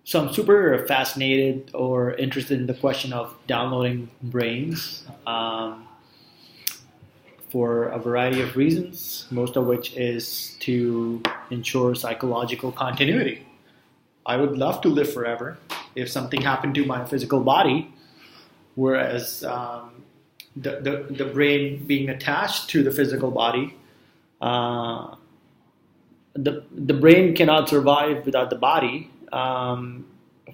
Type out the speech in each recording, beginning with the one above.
So I'm super fascinated or interested in the question of downloading brains for a variety of reasons, most of which is to ensure psychological continuity. I would love to live forever if something happened to my physical body, whereas the brain being attached to the physical body, uh, the brain cannot survive without the body,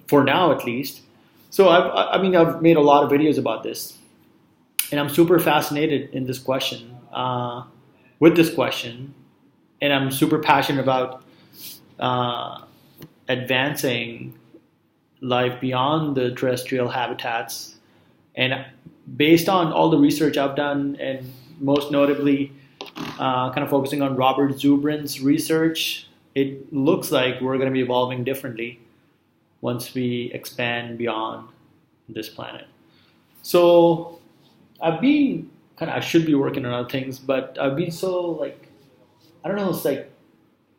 for now at least. So I've made a lot of videos about this, and I'm super fascinated in this question, with this question, and I'm super passionate about uh, advancing life beyond the terrestrial habitats. And based on all the research I've done, and most notably, kind of focusing on Robert Zubrin's research, it looks like we're going to be evolving differently once we expand beyond this planet. So I should be working on other things, but I've been so like, I don't know, it's like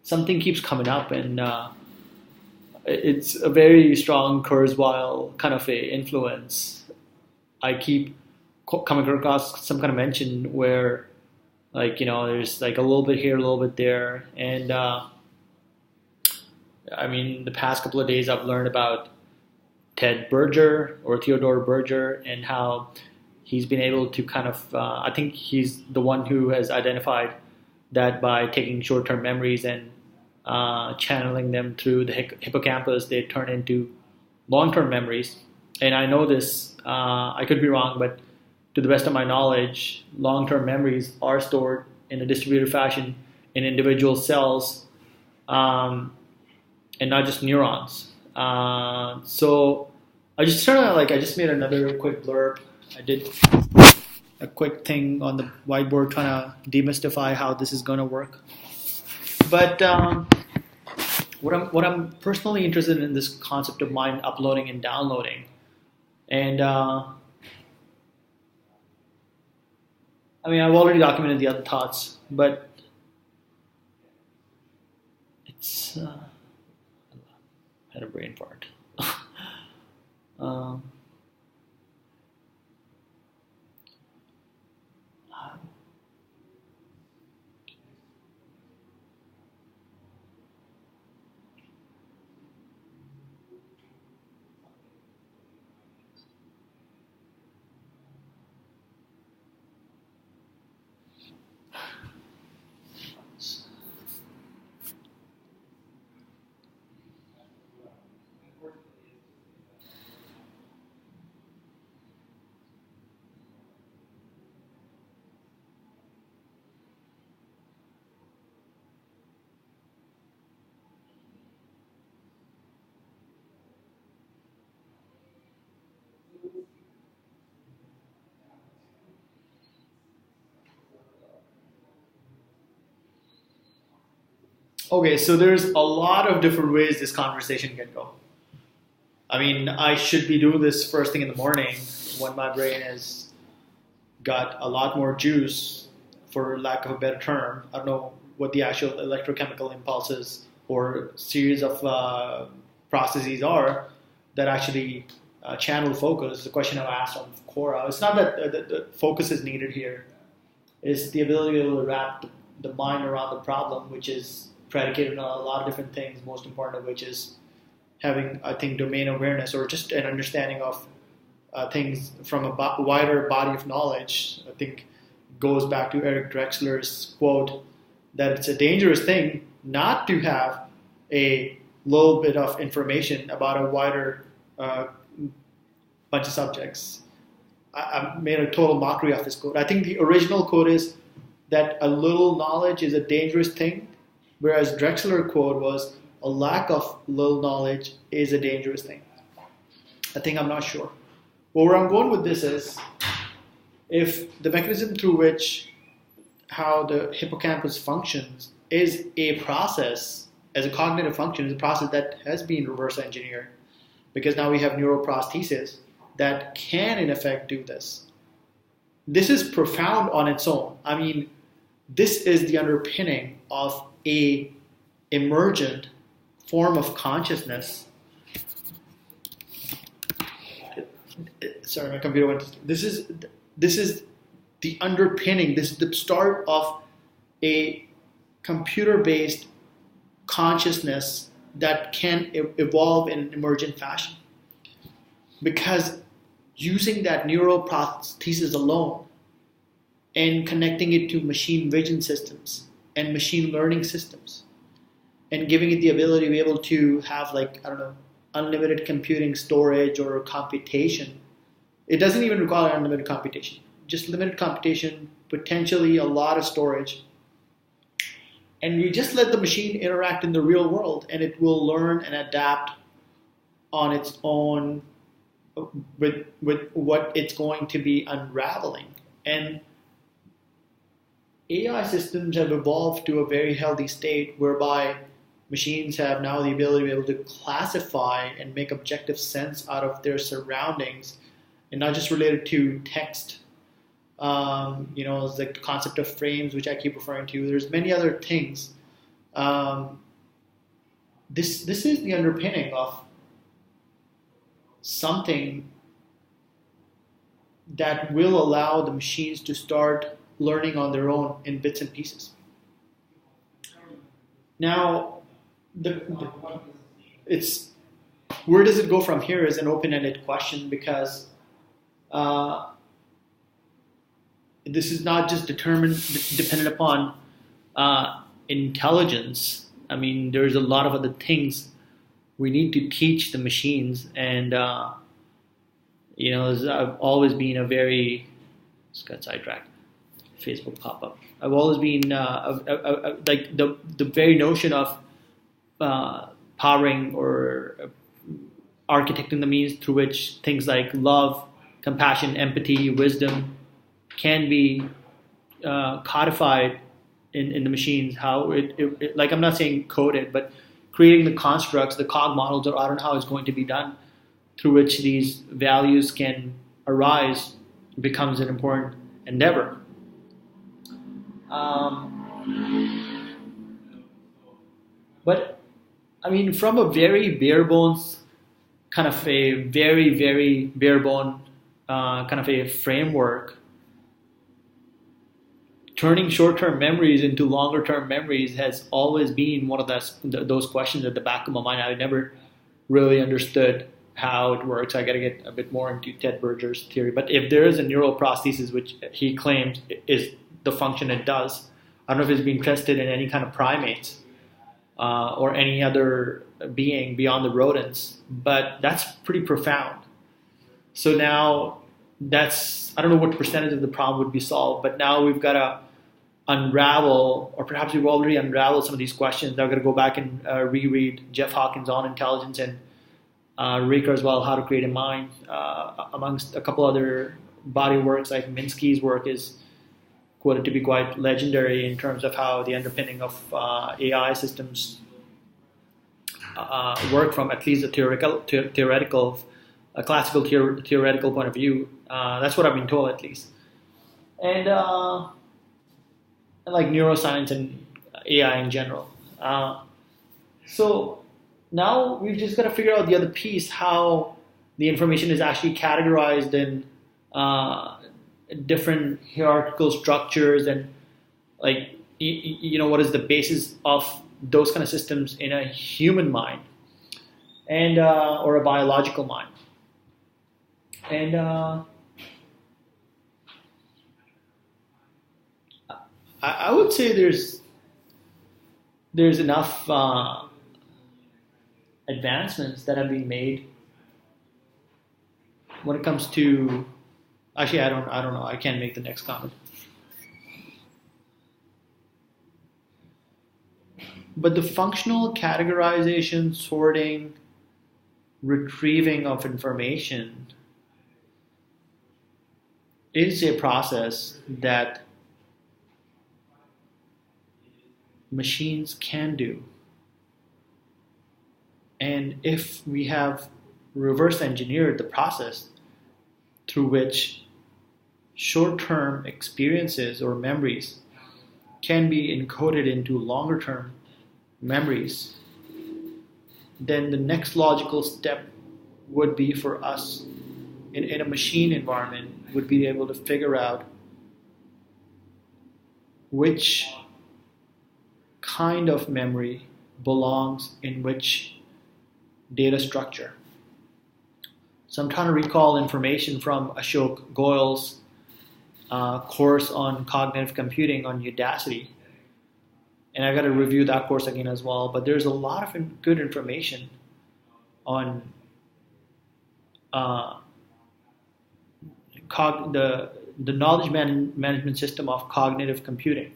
something keeps coming up, and it's a very strong Kurzweil kind of a influence. I keep coming across some kind of mention where, like, there's like a little bit here, a little bit there, and the past couple of days I've learned about Ted Berger or Theodore Berger, and how he's been able to kind of, I think he's the one who has identified that by taking short-term memories and channeling them through the hippocampus, they turn into long-term memories. And I know this, I could be wrong, but to the best of my knowledge, long-term memories are stored in a distributed fashion in individual cells, and not just neurons. So I just made another quick blurb. I did a quick thing on the whiteboard trying to demystify how this is going to work. But what I'm personally interested in this concept of mind uploading and downloading, and I've already documented the other thoughts, but it's I had a brain fart. um, Okay, so there's a lot of different ways this conversation can go. I should be doing this first thing in the morning when my brain has got a lot more juice, for lack of a better term. I don't know what the actual electrochemical impulses or series of processes are that actually channel focus. The question I asked on Quora. It's not that the focus is needed here. It's the ability to wrap the mind around the problem, which is predicated on a lot of different things, most important of which is having, I think, domain awareness, or just an understanding of things from a wider body of knowledge. I think goes back to Eric Drexler's quote that it's a dangerous thing not to have a little bit of information about a wider bunch of subjects. I made a total mockery of this quote. I think the original quote is that a little knowledge is a dangerous thing, whereas Drexler quote was a lack of little knowledge is a dangerous thing. I'm not sure. But where I'm going with this is, if the mechanism through which how the hippocampus functions is a process, as a cognitive function, is a process that has been reverse engineered, because now we have neuroprosthesis that can in effect do this. This is profound on its own. This is the underpinning of a emergent form of consciousness sorry, my computer went. This is the underpinning. This is the start of a computer-based consciousness that can evolve in emergent fashion. Because using that neural prosthesis alone and connecting it to machine vision systems and machine learning systems and giving it the ability to be able to have, like, I don't know, unlimited computing storage or computation. It doesn't even require unlimited computation. Just limited computation, potentially a lot of storage. And you just let the machine interact in the real world, and it will learn and adapt on its own with what it's going to be unraveling. And AI systems have evolved to a very healthy state whereby machines have now the ability to be able to classify and make objective sense out of their surroundings, and not just related to text. The concept of frames, which I keep referring to. There's many other things. This is the underpinning of something that will allow the machines to start learning on their own in bits and pieces. Now, it's where does it go from here is an open-ended question, because this is not just dependent upon intelligence. I mean, there's a lot of other things we need to teach the machines, and I've always been a very, just got sidetracked. Facebook pop up. I've always been like the very notion of powering or architecting the means through which things like love, compassion, empathy, wisdom can be codified in the machines. How it like, I'm not saying coded, but creating the constructs, the cog models, or I don't know how it's going to be done, through which these values can arise, becomes an important endeavor. But I mean, from a very bare bones kind of a very, very bare bone kind of a framework, turning short-term memories into longer-term memories has always been one of those questions at the back of my mind. I never really understood how it works. I got to get a bit more into Ted Berger's theory. But if there is a neural prosthesis, which he claims is the function it does, I don't know if it's been tested in any kind of primates or any other being beyond the rodents, but that's pretty profound. So now I don't know what percentage of the problem would be solved, but now we've got to unravel, or perhaps we've already unraveled some of these questions. I've got to go back and reread Jeff Hawkins' On Intelligence and Riker as well, How to Create a Mind, amongst a couple other body works. Like Minsky's work is quoted to be quite legendary in terms of how the underpinning of AI systems work from at least a classical theoretical point of view. That's what I've been told, at least. And like neuroscience and AI in general. So now we've just got to figure out the other piece, how the information is actually categorized in different hierarchical structures, and like, what is the basis of those kind of systems in a human mind and or a biological mind. And I would say there's enough advancements that have been made when it comes to. Actually, I don't know. I can't make the next comment. But the functional categorization, sorting, retrieving of information is a process that machines can do. And if we have reverse engineered the process through which short-term experiences or memories can be encoded into longer-term memories, then the next logical step would be for us in a machine environment would be able to figure out which kind of memory belongs in which data structure. So I'm trying to recall information from Ashok Goyal's course on cognitive computing on Udacity. And I got to review that course again as well. But there's a lot of good information on the knowledge management system of cognitive computing.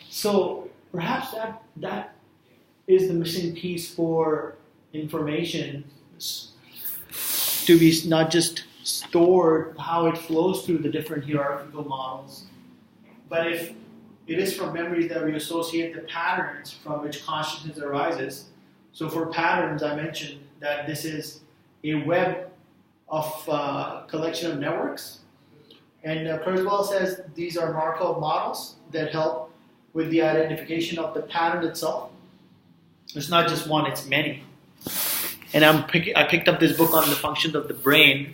So perhaps that is the missing piece for information to be not just stored, how it flows through the different hierarchical models, but if it is from memories that we associate the patterns from which consciousness arises. So for patterns, I mentioned that this is a web of collection of networks. And Kurzweil says these are Markov models that help with the identification of the pattern itself. It's not just one, it's many. And I picked up this book on the functions of the brain.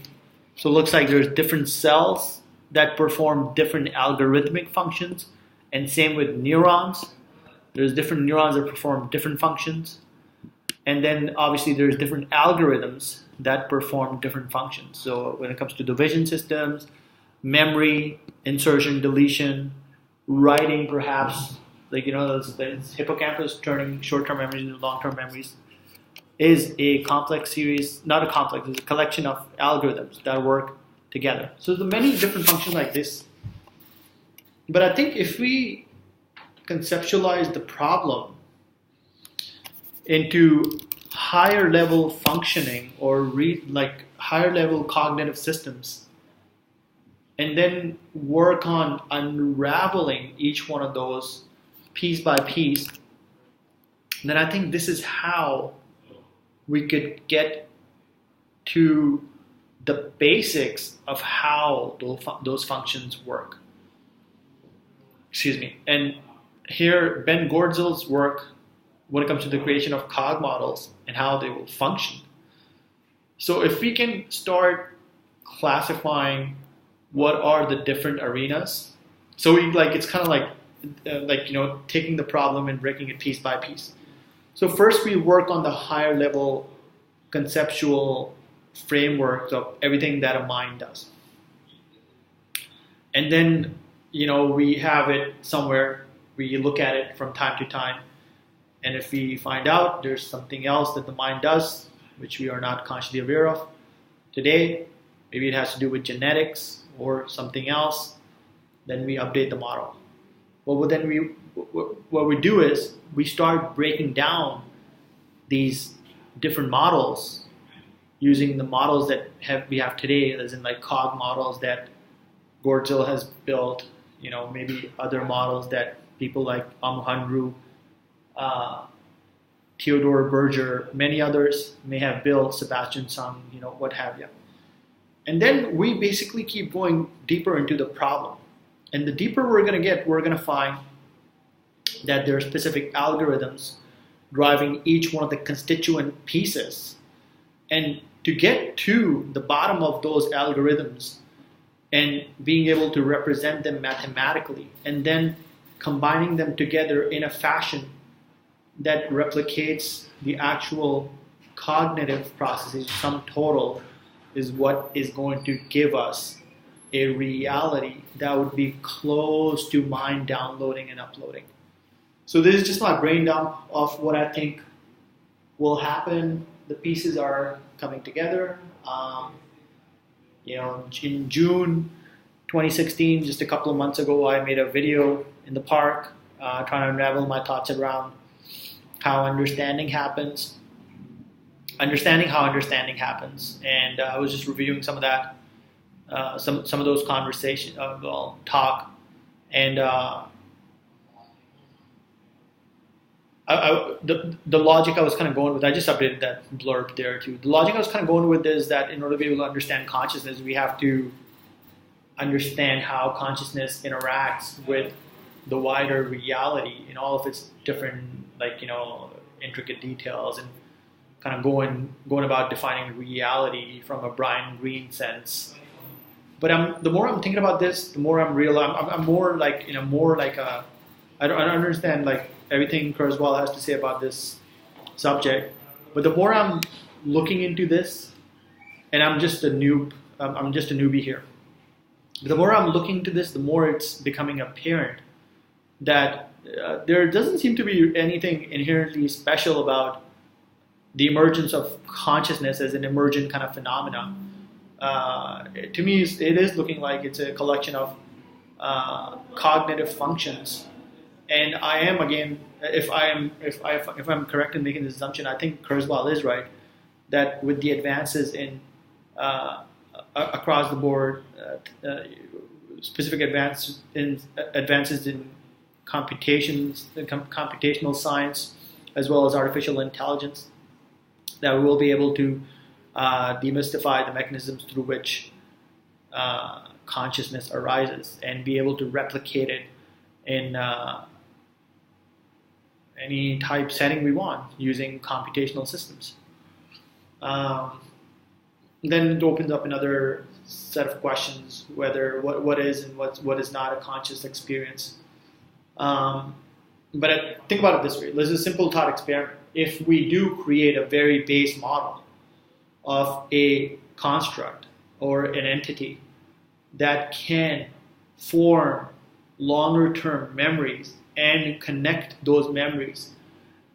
So it looks like there's different cells that perform different algorithmic functions. And same with neurons. There's different neurons that perform different functions. And then obviously there's different algorithms that perform different functions. So when it comes to division systems, memory, insertion, deletion, writing perhaps, like the hippocampus turning short-term memories into long-term memories, is a complex series, not a complex, it's a collection of algorithms that work together. So there's many different functions like this. But I think if we conceptualize the problem into higher level functioning or higher level cognitive systems, and then work on unraveling each one of those piece by piece, then I think this is how we could get to the basics of how those functions work. Excuse me. And here, Ben Goertzel's work when it comes to the creation of cog models and how they will function. So if we can start classifying what are the different arenas, so it's kind of like taking the problem and breaking it piece by piece. So first we work on the higher level conceptual frameworks of everything that a mind does. And then, we have it somewhere, we look at it from time to time, and if we find out there's something else that the mind does, which we are not consciously aware of today, maybe it has to do with genetics or something else, then we update the model. Well, then what we do is we start breaking down these different models using the models that we have today, as in like cog models that Goertzel has built, maybe other models that people like Amuhandru, Theodore Berger, many others may have built, Sebastian Sung, what have you. And then we basically keep going deeper into the problem. And the deeper we're going to get, we're going to find that there are specific algorithms driving each one of the constituent pieces. And to get to the bottom of those algorithms and being able to represent them mathematically and then combining them together in a fashion that replicates the actual cognitive processes, sum total, is what is going to give us a reality that would be close to mind downloading and uploading. So this is just my brain dump of what I think will happen. The pieces are coming together. In June 2016, just a couple of months ago, I made a video in the park trying to unravel my thoughts around how understanding happens. Understanding how understanding happens. And I was just reviewing some of that, some of those conversations, talk. And the logic I was kind of going with, I just updated that blurb there too. The logic I was kind of going with is that in order to be able to understand consciousness, we have to understand how consciousness interacts with the wider reality in all of its different, intricate details, and kind of going about defining reality from a Brian Greene sense. But the more I'm thinking about this, the more I'm more like I don't understand like everything Kurzweil has to say about this subject. But the more I'm looking into this, and I'm just a noob. I'm just a newbie here. The more I'm looking into this, the more it's becoming apparent that there doesn't seem to be anything inherently special about the emergence of consciousness as an emergent kind of phenomenon. To me, it is looking like it's a collection of cognitive functions. And I am, again, if I'm correct in making this assumption, I think Kurzweil is right that with the advances in across the board, specific advances in computational science, as well as artificial intelligence, that we will be able to demystify the mechanisms through which consciousness arises and be able to replicate it in any type setting we want using computational systems. Then it opens up another set of questions, whether what is and what is not a conscious experience. But think about it this way. There's a simple thought experiment. If we do create a very base model of a construct or an entity that can form longer-term memories and connect those memories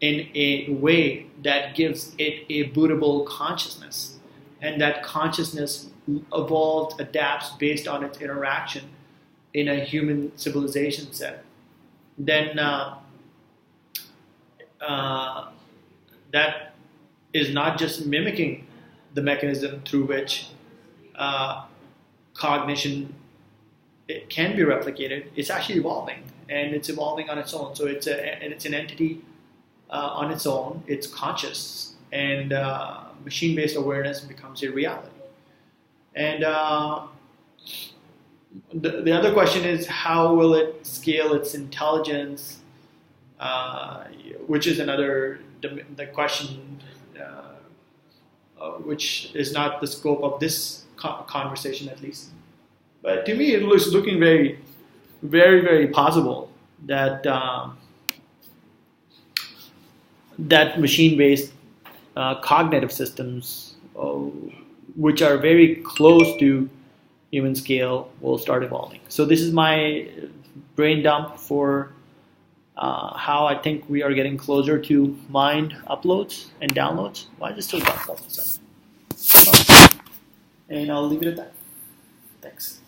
in a way that gives it a bootable consciousness, and that consciousness evolves, adapts based on its interaction in a human civilization set, then that is not just mimicking the mechanism through which cognition it can be replicated. It's actually evolving, and it's evolving on its own. So it's an entity on its own. It's conscious, and machine-based awareness becomes a reality. And the other question is, how will it scale its intelligence, which is another the question, which is not the scope of this conversation, at least. But to me, it looks looking very, very, very possible that that machine-based cognitive systems, which are very close to human scale, will start evolving. So this is my brain dump for how I think we are getting closer to mind uploads and downloads. Why is it still dark all of a sudden? And I'll leave it at that. Thanks.